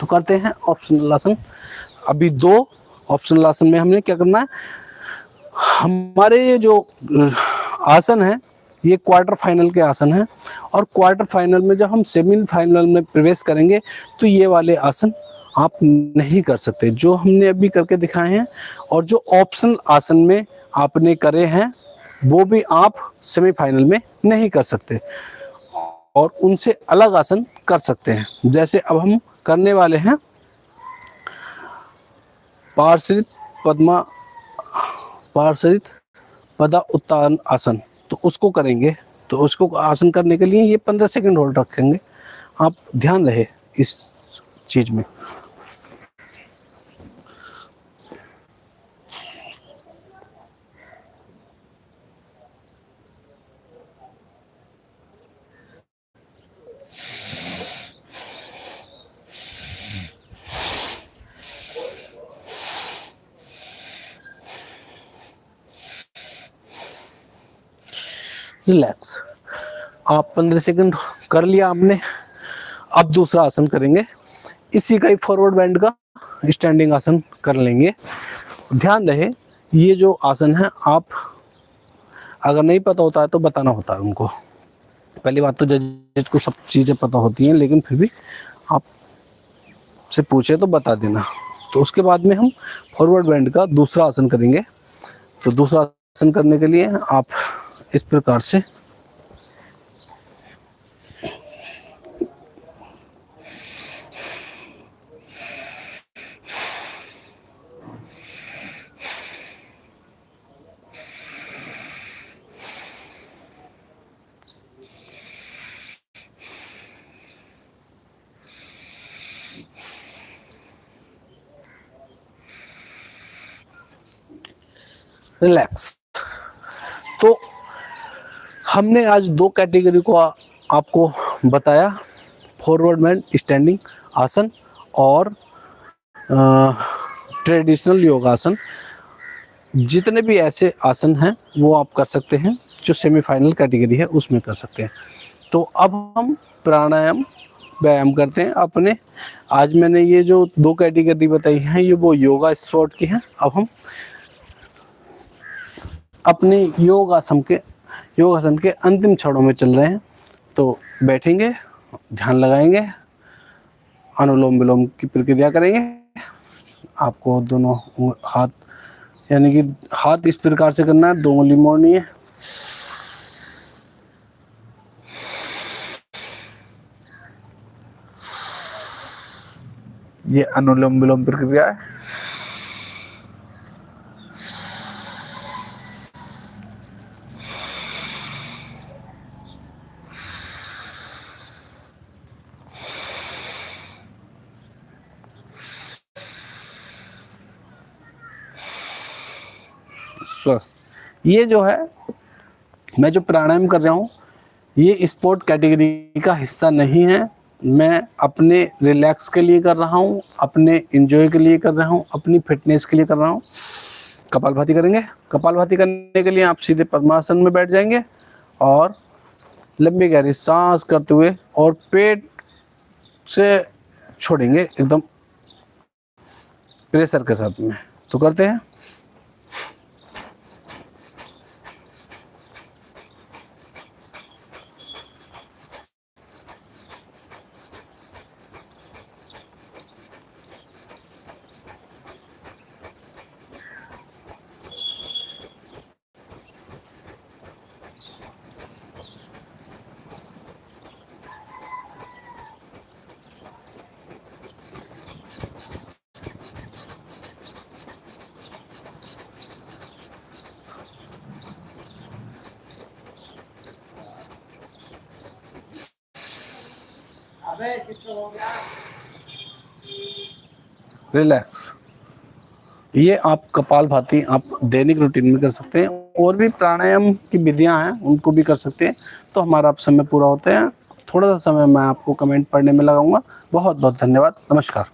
तो करते हैं ऑप्शनल आसन। अभी 2 ऑप्शनल आसन में हमने क्या करना है, हमारे ये जो आसन है ये क्वार्टर फाइनल के आसन हैं, और क्वार्टर फाइनल में जब हम सेमीफाइनल में प्रवेश करेंगे तो ये वाले आसन आप नहीं कर सकते जो हमने अभी करके दिखाए हैं, और जो ऑप्शनल आसन में आपने करे हैं वो भी आप सेमीफाइनल में नहीं कर सकते, और उनसे अलग आसन कर सकते हैं। जैसे अब हम करने वाले हैं पार्श्वित पदा उत्तान आसन, तो उसको करेंगे। तो उसको आसन करने के लिए ये 15 सेकंड होल्ड रखेंगे। आप ध्यान रहे इस चीज में। रिलैक्स। आप 15 सेकंड कर लिया आपने। अब दूसरा आसन करेंगे, इसी का ही फॉरवर्ड बेंड का स्टैंडिंग आसन कर लेंगे। ध्यान रहे ये जो आसन है, आप अगर नहीं पता होता है तो बताना होता है उनको। पहली बात तो जजेज को सब चीज़ें पता होती हैं, लेकिन फिर भी आप से पूछे तो बता देना। तो उसके बाद में हम फॉरवर्ड बेंड का दूसरा आसन करेंगे। तो दूसरा आसन करने के लिए आप इस प्रकार से रिलैक्स। तो हमने आज 2 कैटेगरी को आपको बताया, फॉरवर्ड बेंड स्टैंडिंग आसन और ट्रेडिशनल योगासन। जितने भी ऐसे आसन हैं वो आप कर सकते हैं, जो सेमीफाइनल कैटेगरी है उसमें कर सकते हैं। तो अब हम प्राणायाम व्यायाम करते हैं अपने। आज मैंने ये जो 2 कैटेगरी बताई हैं ये वो योगा स्पोर्ट की हैं। अब हम अपने योगासन के अंतिम क्षणों में चल रहे हैं। तो बैठेंगे, ध्यान लगाएंगे, अनुलोम विलोम की प्रक्रिया करेंगे। आपको दोनों हाथ, यानी कि हाथ इस प्रकार से करना है, 2 उंगली मोड़नी है। ये अनुलोम विलोम प्रक्रिया है। स्वस्थ। ये जो है मैं जो प्राणायाम कर रहा हूँ ये स्पोर्ट कैटेगरी का हिस्सा नहीं है। मैं अपने रिलैक्स के लिए कर रहा हूँ, अपने एंजॉय के लिए कर रहा हूँ, अपनी फिटनेस के लिए कर रहा हूँ। कपालभाति करेंगे। कपालभाति करने के लिए आप सीधे पद्मासन में बैठ जाएंगे और लंबी गहरी सांस करते हुए और पेट से छोड़ेंगे एकदम प्रेशर के साथ में। तो करते हैं। रिलैक्स। ये आप कपालभाति आप दैनिक रूटीन में कर सकते हैं। और भी प्राणायाम की विधियां हैं उनको भी कर सकते हैं। तो हमारा अब समय पूरा होता है। थोड़ा सा समय मैं आपको कमेंट पढ़ने में लगाऊंगा। बहुत बहुत धन्यवाद। नमस्कार।